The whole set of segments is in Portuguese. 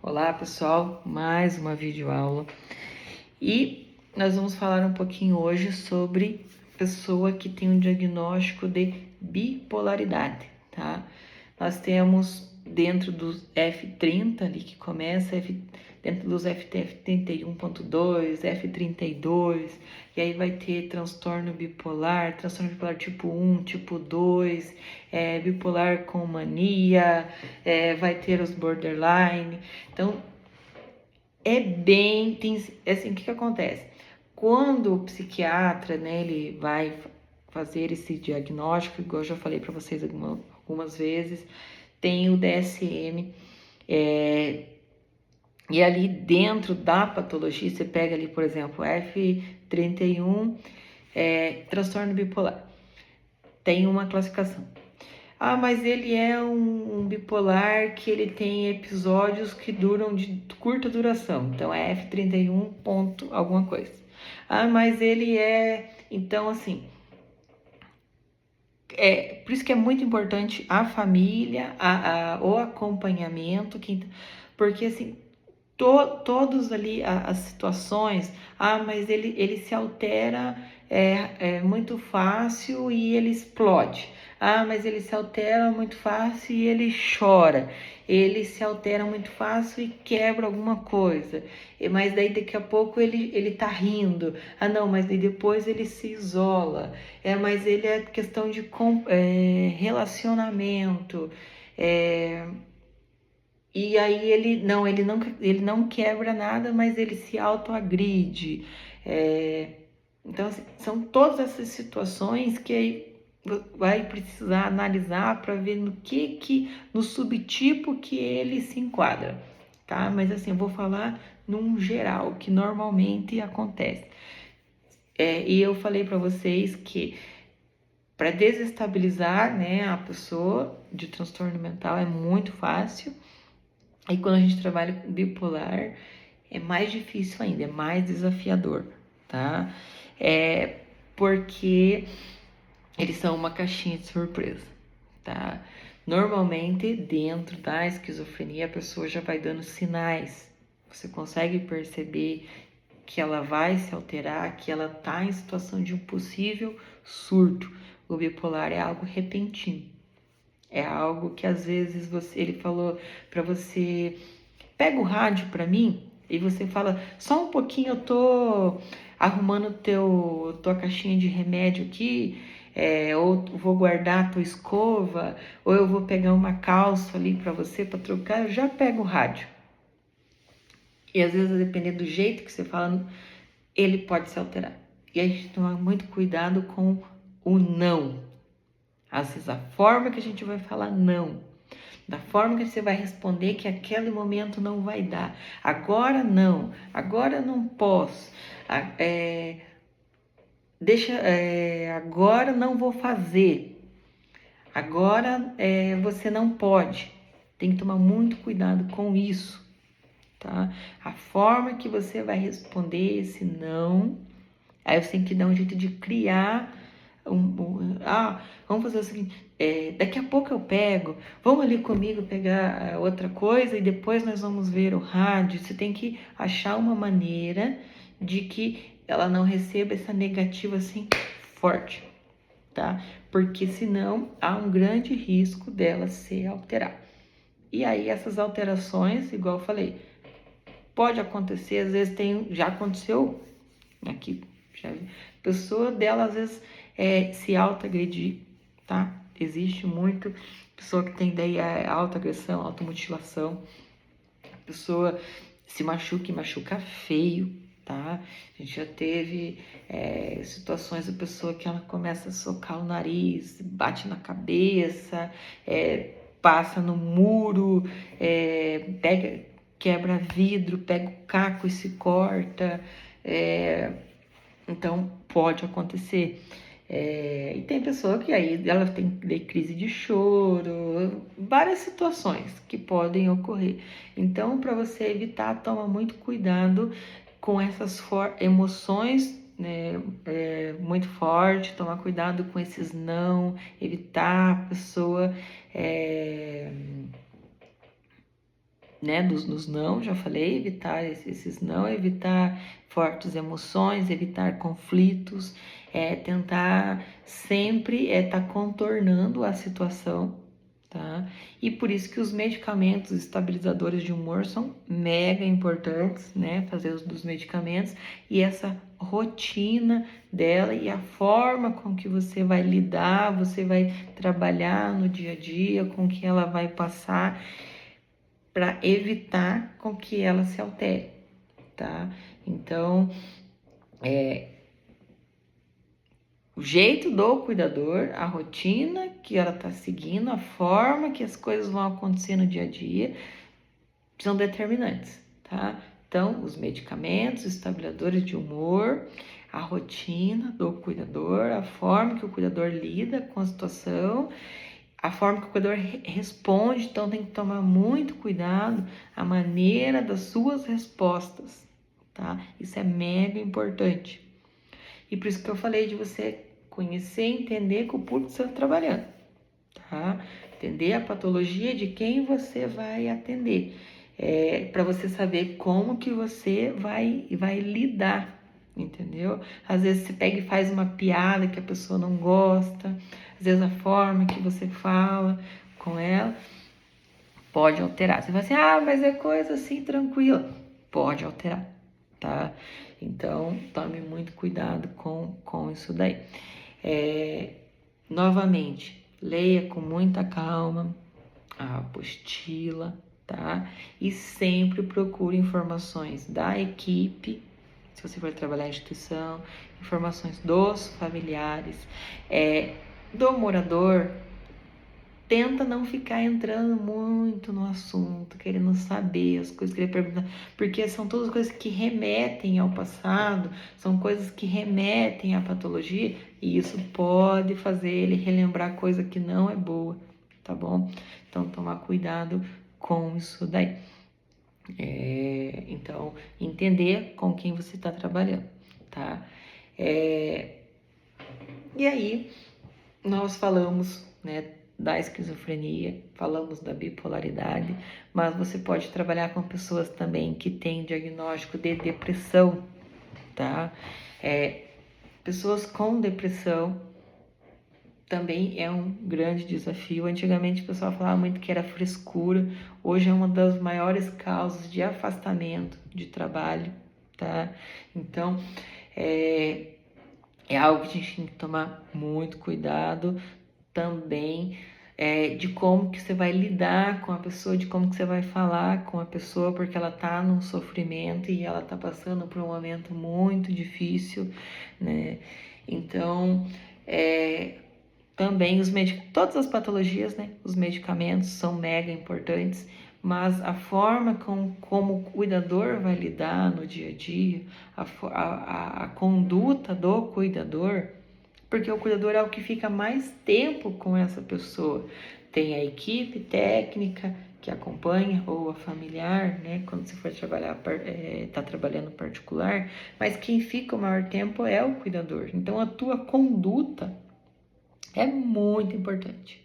Olá pessoal, mais uma videoaula e nós vamos falar um pouquinho hoje sobre pessoa que tem um diagnóstico de bipolaridade, tá? Nós temos dentro dos F30 ali que começa, dentro dos F31.2, F32, e aí vai ter transtorno bipolar tipo 1, tipo 2, bipolar com mania, vai ter os borderline. Então, assim, o que acontece? Quando o psiquiatra, né, ele vai fazer esse diagnóstico, igual eu já falei para vocês algumas vezes, tem o DSM, e ali dentro da patologia, você pega ali, por exemplo, F31, transtorno bipolar, tem uma classificação. Ah, mas ele é um bipolar que ele tem episódios que duram de curta duração. Então é F31 ponto alguma coisa. Ah, mas ele é... Então, assim, por isso que é muito importante a família, o acompanhamento, porque assim, todos ali as situações, mas ele se altera muito fácil e ele explode. Mas ele se altera muito fácil e ele chora. Ele se altera muito fácil e quebra alguma coisa. Mas daí daqui a pouco ele tá rindo. Não, mas daí depois ele se isola. Mas ele é questão de relacionamento. E aí ele não quebra nada, mas ele se autoagride. Então, assim, são todas essas situações que aí vai precisar analisar para ver no subtipo que ele se enquadra, tá? Mas assim, eu vou falar num geral, que normalmente acontece. E eu falei para vocês que para desestabilizar, né, a pessoa de transtorno mental é muito fácil. E quando a gente trabalha com bipolar, é mais difícil ainda, é mais desafiador, tá? Porque eles são uma caixinha de surpresa, tá? Normalmente, dentro da esquizofrenia, a pessoa já vai dando sinais. Você consegue perceber que ela vai se alterar, que ela tá em situação de um possível surto. O bipolar é algo repentino. É algo que às vezes ele falou para você, pega o rádio para mim, e você fala, só um pouquinho, eu tô arrumando tua caixinha de remédio aqui, ou vou guardar a tua escova, ou eu vou pegar uma calça ali para você para trocar, eu já pego o rádio. E às vezes, dependendo do jeito que você fala, ele pode se alterar. E a gente toma muito cuidado com o não. Às vezes a forma que a gente vai falar não, da forma que você vai responder que aquele momento não vai dar. Agora não posso. Agora não vou fazer. Agora você não pode. Tem que tomar muito cuidado com isso, tá? A forma que você vai responder esse não, aí você tem que dar um jeito de criar vamos fazer o seguinte, daqui a pouco eu pego, vamos ali comigo pegar outra coisa e depois nós vamos ver o rádio. Você tem que achar uma maneira de que ela não receba essa negativa assim forte, tá? Porque senão há um grande risco dela se alterar. E aí essas alterações, igual eu falei, pode acontecer, às vezes já aconteceu aqui, já vi, pessoa dela às vezes se autoagredir, tá? Existe muito pessoa que tem daí a autoagressão, automutilação, a pessoa se machuca e machuca feio, tá? A gente já teve situações da pessoa que ela começa a socar o nariz, bate na cabeça, passa no muro, quebra vidro, pega o caco e se corta. Então, pode acontecer. E tem pessoa que aí ela tem crise de choro, várias situações que podem ocorrer. Então, para você evitar, toma muito cuidado com essas emoções, né, muito forte, tomar cuidado com esses não, evitar a pessoa né, dos não, já falei, evitar esses não, evitar fortes emoções, evitar conflitos, tentar sempre tá contornando a situação, tá? E por isso que os medicamentos estabilizadores de humor são mega importantes, né? Fazer os dos medicamentos e essa rotina dela e a forma com que você vai lidar, você vai trabalhar no dia a dia, com que ela vai passar para evitar com que ela se altere, tá? Então, o jeito do cuidador, a rotina que ela está seguindo, a forma que as coisas vão acontecer no dia a dia, são determinantes, tá? Então, os medicamentos, os estabilizadores de humor, a rotina do cuidador, a forma que o cuidador lida com a situação, a forma que o cuidador responde, então tem que tomar muito cuidado a maneira das suas respostas, tá? Isso é mega importante. E por isso que eu falei de você conhecer e entender com o público que você está trabalhando, tá? Entender a patologia de quem você vai atender, para você saber como que você vai lidar, entendeu? Às vezes você pega e faz uma piada que a pessoa não gosta, às vezes a forma que você fala com ela pode alterar. Você vai assim, mas é coisa assim tranquila. Pode alterar, tá? Então, tome muito cuidado com isso daí. Novamente, leia com muita calma a apostila, tá? E sempre procure informações da equipe, se você for trabalhar em instituição, informações dos familiares, do morador. Tenta não ficar entrando muito no assunto, querendo saber as coisas, querendo perguntar, porque são todas coisas que remetem ao passado, são coisas que remetem à patologia, e isso pode fazer ele relembrar coisa que não é boa, tá bom? Então, tomar cuidado com isso daí. Então, entender com quem você está trabalhando, tá? E aí, nós falamos, né, da esquizofrenia, falamos da bipolaridade, mas você pode trabalhar com pessoas também que têm diagnóstico de depressão, tá? Pessoas com depressão também é um grande desafio. Antigamente o pessoal falava muito que era frescura, hoje é uma das maiores causas de afastamento de trabalho, tá? Então, é algo que a gente tem que tomar muito cuidado também, de como que você vai lidar com a pessoa, de como que você vai falar com a pessoa, porque ela tá num sofrimento e ela tá passando por um momento muito difícil, né? Então, também todas as patologias, né? Os medicamentos são mega importantes, mas a forma como o cuidador vai lidar no dia a dia, a conduta do cuidador, porque o cuidador é o que fica mais tempo com essa pessoa. Tem a equipe técnica que acompanha, ou a familiar, né? Quando você for trabalhar, tá trabalhando particular, mas quem fica o maior tempo é o cuidador. Então a tua conduta é muito importante,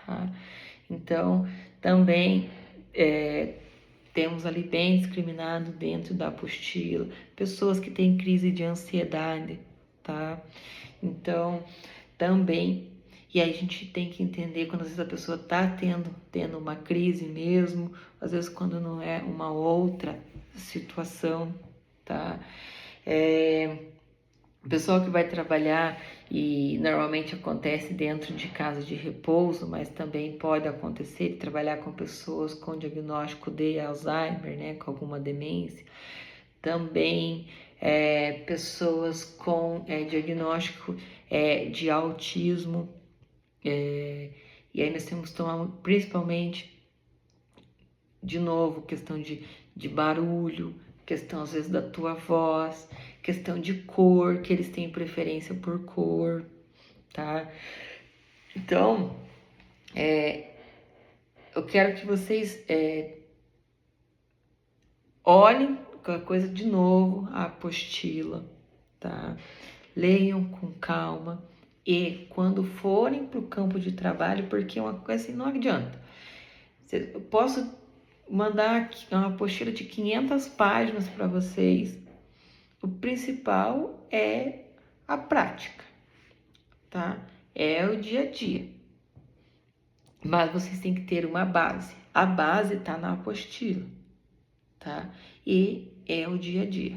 tá? Então também temos ali bem discriminado dentro da apostila, pessoas que têm crise de ansiedade, tá? Então, também, e aí a gente tem que entender quando às vezes a pessoa tá tendo uma crise mesmo, às vezes quando não é uma outra situação, tá? O pessoal que vai trabalhar, e normalmente acontece dentro de casa de repouso, mas também pode acontecer de trabalhar com pessoas com diagnóstico de Alzheimer, né, com alguma demência. Também pessoas com diagnóstico de autismo. E aí nós temos que tomar principalmente, de novo, questão de barulho, questão às vezes da tua voz, questão de cor, que eles têm preferência por cor, tá? Então, eu quero que vocês olhem a coisa de novo, a apostila, tá? Leiam com calma e quando forem para o campo de trabalho, porque uma coisa assim, não adianta. Eu posso mandar uma apostila de 500 páginas para vocês. O principal é a prática, tá? É o dia a dia. Mas vocês têm que ter uma base. A base tá na apostila, tá? E é o dia a dia.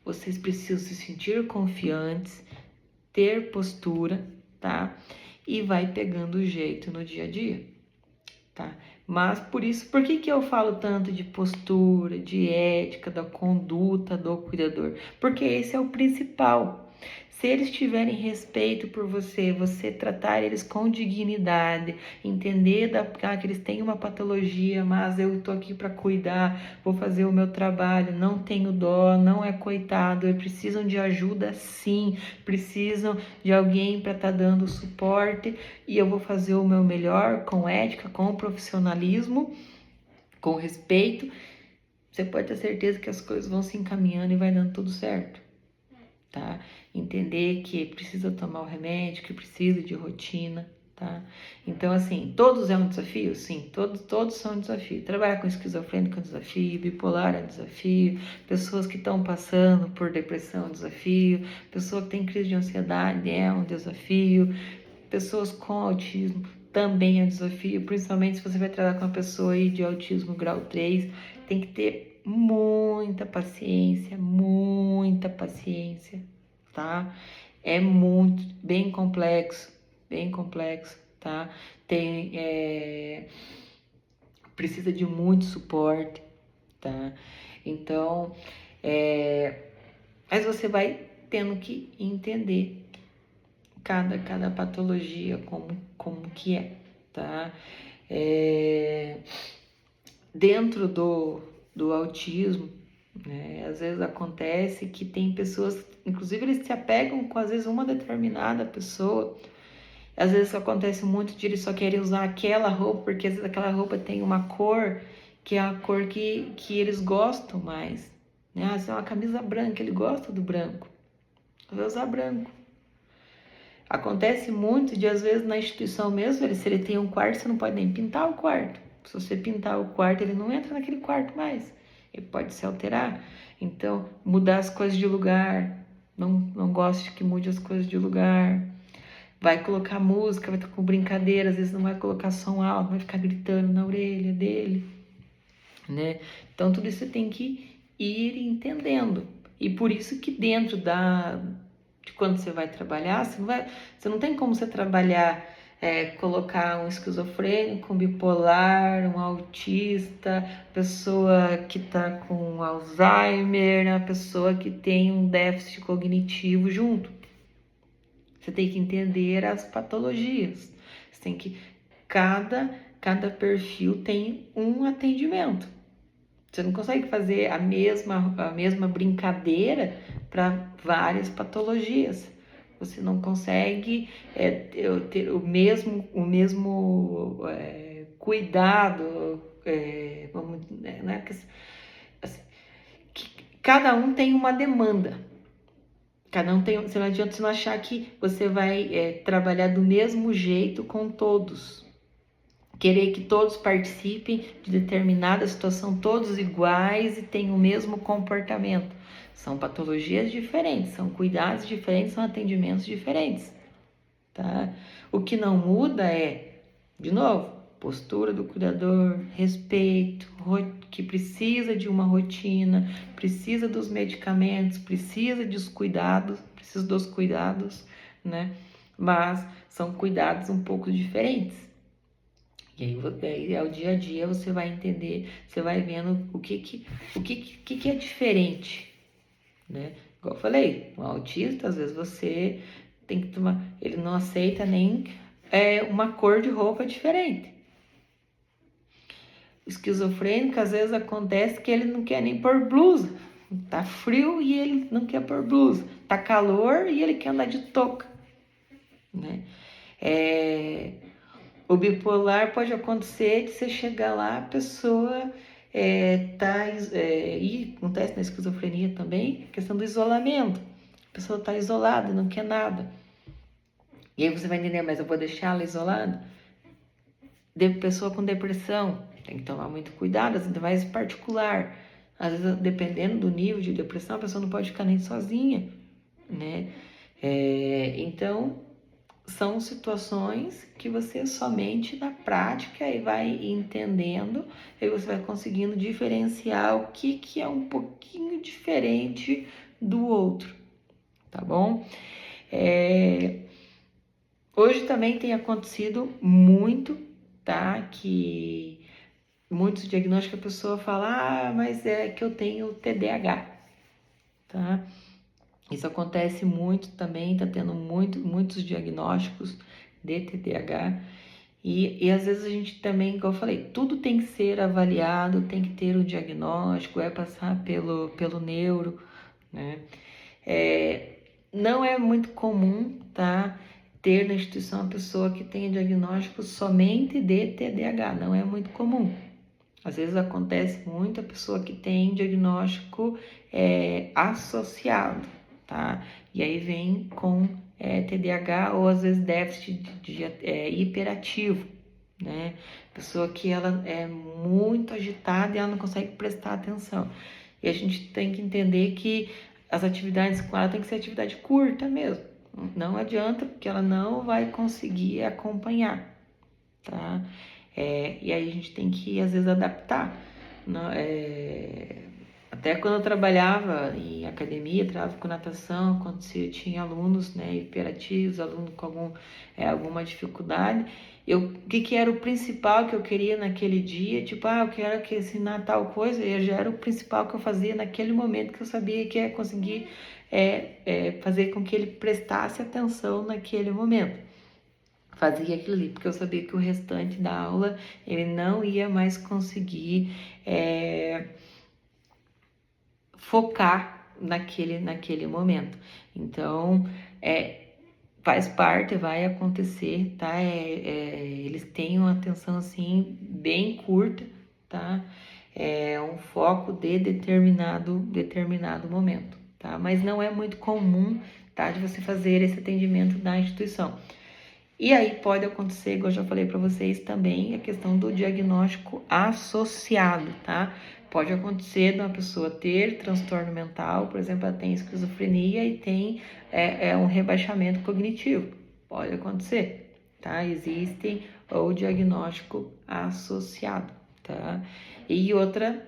Vocês precisam se sentir confiantes, ter postura, tá? E vai pegando o jeito no dia a dia, tá? Mas por que eu falo tanto de postura, de ética, da conduta do cuidador? Porque esse é o principal. Se eles tiverem respeito por você, você tratar eles com dignidade, entender que eles têm uma patologia, mas eu tô aqui para cuidar, vou fazer o meu trabalho, não tenho dó, não é coitado, eles precisam de ajuda sim, precisam de alguém para estar dando suporte e eu vou fazer o meu melhor com ética, com profissionalismo, com respeito. Você pode ter certeza que as coisas vão se encaminhando e vai dando tudo certo, tá? Entender que precisa tomar o remédio, que precisa de rotina, tá? Então, assim, todos é um desafio? Sim, todos são um desafio. Trabalhar com esquizofrênico é um desafio, bipolar é um desafio, pessoas que estão passando por depressão é um desafio, pessoa que tem crise de ansiedade é um desafio, pessoas com autismo também é um desafio, principalmente se você vai tratar com uma pessoa aí de autismo grau 3, tem que ter muita paciência, tá? É muito, bem complexo, tá? Precisa de muito suporte, tá? Então, mas você vai tendo que entender cada patologia, como que é, tá? Dentro do autismo, né, às vezes acontece que tem pessoas, inclusive eles se apegam com, às vezes, uma determinada pessoa. Às vezes acontece muito de eles só querem usar aquela roupa, porque às vezes aquela roupa tem uma cor, que é a cor que eles gostam mais. Né? Se é uma camisa branca, ele gosta do branco, vai usar branco. Acontece muito de, às vezes, na instituição mesmo, se ele tem um quarto, você não pode nem pintar o quarto. Se você pintar o quarto, ele não entra naquele quarto mais. Ele pode se alterar. Então, mudar as coisas de lugar. Não gosto de que mude as coisas de lugar. Vai colocar música, vai estar com brincadeira, às vezes não vai colocar som alto, vai ficar gritando na orelha dele, né? Então, tudo isso você tem que ir entendendo. E por isso que dentro de quando você vai trabalhar, você não tem como você trabalhar, colocar um esquizofrênico, um bipolar, um autista, pessoa que está com Alzheimer, a pessoa que tem um déficit cognitivo junto. Você tem que entender as patologias. Você tem que cada perfil tem um atendimento. Você não consegue fazer a mesma brincadeira para várias patologias. Você não consegue ter o mesmo cuidado, né? Assim, cada um tem uma demanda. Cada um tem. Você não adianta você não achar que você vai trabalhar do mesmo jeito com todos. Querer que todos participem de determinada situação, todos iguais e tenham o mesmo comportamento. São patologias diferentes, são cuidados diferentes, são atendimentos diferentes, tá? O que não muda é, de novo, postura do cuidador, respeito, que precisa de uma rotina, precisa dos medicamentos, precisa dos cuidados, né? Mas são cuidados um pouco diferentes. E aí ao dia a dia você vai entender, você vai vendo o que é diferente, né? Igual eu falei, um autista, às vezes você tem que tomar, ele não aceita nem uma cor de roupa diferente. O esquizofrênico, às vezes acontece que ele não quer nem pôr blusa. Tá frio e ele não quer pôr blusa. Tá calor e ele quer andar de touca, né? O bipolar pode acontecer de você chegar lá, a pessoa e acontece na esquizofrenia também, a questão do isolamento. A pessoa está isolada, não quer nada. E aí você vai entender, mas eu vou deixar ela isolada? Pessoa com depressão, Tem que tomar muito cuidado, ainda mais particular. Às vezes, dependendo do nível de depressão, a pessoa não pode ficar nem sozinha, né? Então, são situações que você somente na prática e vai entendendo, e você vai conseguindo diferenciar o que é um pouquinho diferente do outro, tá bom? Hoje também tem acontecido muito, tá? Que muitos diagnósticos a pessoa fala, mas é que eu tenho TDAH, tá? Isso acontece muito também, tá tendo muitos diagnósticos de TDAH. E às vezes a gente também, como eu falei, tudo tem que ser avaliado, tem que ter o diagnóstico, passar pelo neuro, né? Não é muito comum, tá? Ter na instituição uma pessoa que tenha diagnóstico somente de TDAH, não é muito comum. Às vezes acontece muito a pessoa que tem diagnóstico associado, tá? E aí vem com TDAH ou às vezes déficit hiperativo, né? Pessoa que ela é muito agitada e ela não consegue prestar atenção. E a gente tem que entender que as atividades com ela tem que ser atividade curta mesmo. Não adianta, porque ela não vai conseguir acompanhar, tá? E aí a gente tem que, às vezes, adaptar. Não, até quando eu trabalhava em academia, trabalhava com natação, quando tinha alunos, né, hiperativos, alunos com alguma dificuldade, o que era o principal que eu queria naquele dia? Tipo, eu quero que ensinar tal coisa, e já era o principal que eu fazia naquele momento, que eu sabia que ia conseguir fazer com que ele prestasse atenção naquele momento. Fazia aquilo ali, porque eu sabia que o restante da aula ele não ia mais conseguir focar naquele momento. Então, faz parte, vai acontecer, tá? Eles têm uma atenção assim bem curta, tá? É um foco de determinado momento, tá? Mas não é muito comum, tá? De você fazer esse atendimento na instituição. E aí pode acontecer, igual eu já falei para vocês também, a questão do diagnóstico associado, tá? Pode acontecer de uma pessoa ter transtorno mental, por exemplo, ela tem esquizofrenia e tem um rebaixamento cognitivo. Pode acontecer, tá? Existem o diagnóstico associado, tá? E outra,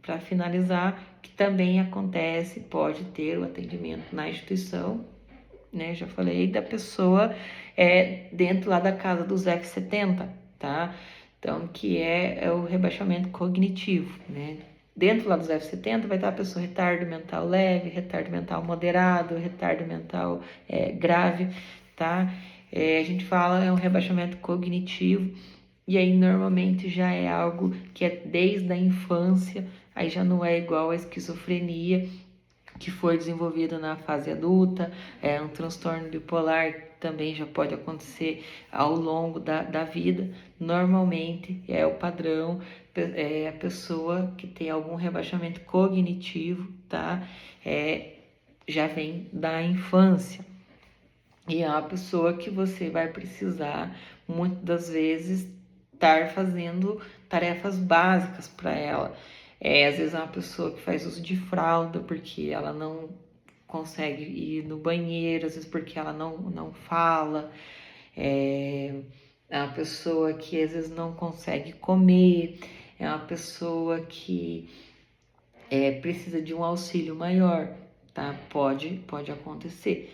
para finalizar, que também acontece, pode ter o atendimento na instituição, né? Já falei da pessoa dentro lá da casa dos F70, tá? Então, que é o rebaixamento cognitivo, né? Dentro lá dos F70 vai estar a pessoa retardo mental leve, retardo mental moderado, retardo mental grave, tá? A gente fala um rebaixamento cognitivo, e aí normalmente já é algo que é desde a infância, aí já não é igual a esquizofrenia, que foi desenvolvido na fase adulta, um transtorno bipolar também já pode acontecer ao longo da vida. Normalmente é o padrão, a pessoa que tem algum rebaixamento cognitivo, tá? Já vem da infância. E é uma pessoa que você vai precisar, muitas das vezes, estar fazendo tarefas básicas para ela. Às vezes é uma pessoa que faz uso de fralda porque ela não consegue ir no banheiro, às vezes porque ela não fala. É uma pessoa que às vezes não consegue comer. É uma pessoa que precisa de um auxílio maior, tá? Pode acontecer.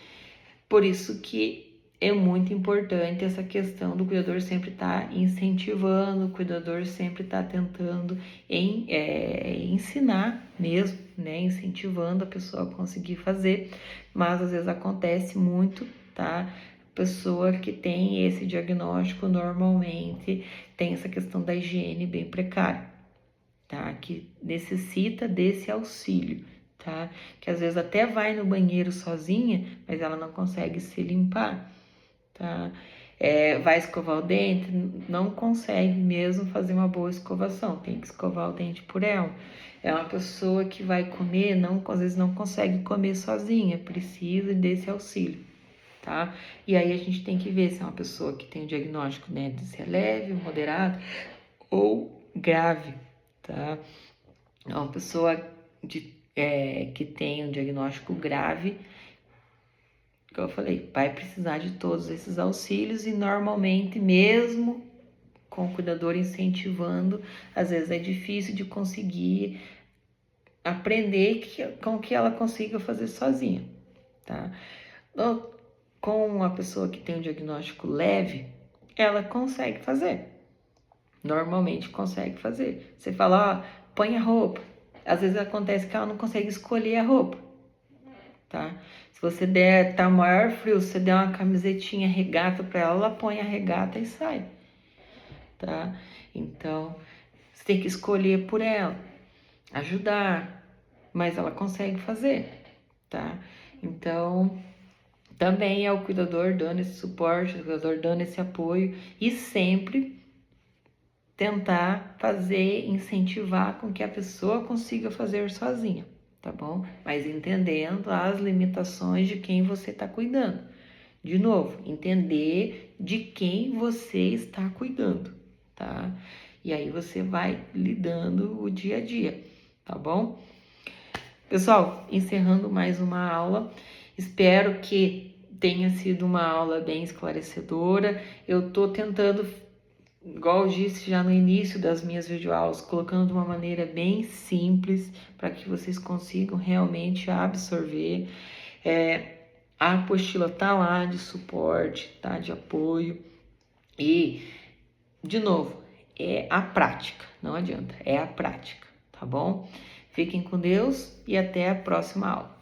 Por isso que é muito importante essa questão do cuidador sempre estar incentivando, o cuidador sempre estar tentando ensinar mesmo, né? Incentivando a pessoa a conseguir fazer, mas às vezes acontece muito, tá? Pessoa que tem esse diagnóstico normalmente tem essa questão da higiene bem precária, tá? Que necessita desse auxílio, tá? Que às vezes até vai no banheiro sozinha, mas ela não consegue se limpar, tá? Vai escovar o dente, não consegue mesmo fazer uma boa escovação, tem que escovar o dente por ela. É uma pessoa que vai comer, às vezes não consegue comer sozinha, precisa desse auxílio, tá? E aí a gente tem que ver se é uma pessoa que tem o diagnóstico, né, de ser leve, moderado ou grave, tá? Uma pessoa que tem um diagnóstico grave, como eu falei, vai precisar de todos esses auxílios, e normalmente, mesmo com o cuidador incentivando, às vezes é difícil de conseguir aprender com que ela consiga fazer sozinha, tá? Com a pessoa que tem um diagnóstico leve, ela consegue fazer. Normalmente consegue fazer. Você fala, ó, põe a roupa. Às vezes acontece que ela não consegue escolher a roupa, tá? Se você tá maior frio, se você der uma camisetinha regata para ela, ela põe a regata e sai, tá? Então, você tem que escolher por ela, ajudar, mas ela consegue fazer, tá? Então, também é o cuidador dando esse suporte, o cuidador dando esse apoio, e sempre tentar fazer, incentivar com que a pessoa consiga fazer sozinha, tá bom? Mas entendendo as limitações de quem você está cuidando. De novo, entender de quem você está cuidando, tá? E aí você vai lidando o dia a dia, tá bom? Pessoal, encerrando mais uma aula, espero que tenha sido uma aula bem esclarecedora. Eu tô tentando, igual eu disse já no início das minhas videoaulas, colocando de uma maneira bem simples para que vocês consigam realmente absorver. A apostila tá lá de suporte, tá? De apoio. E, de novo, é a prática, não adianta, é a prática, tá bom? Fiquem com Deus e até a próxima aula.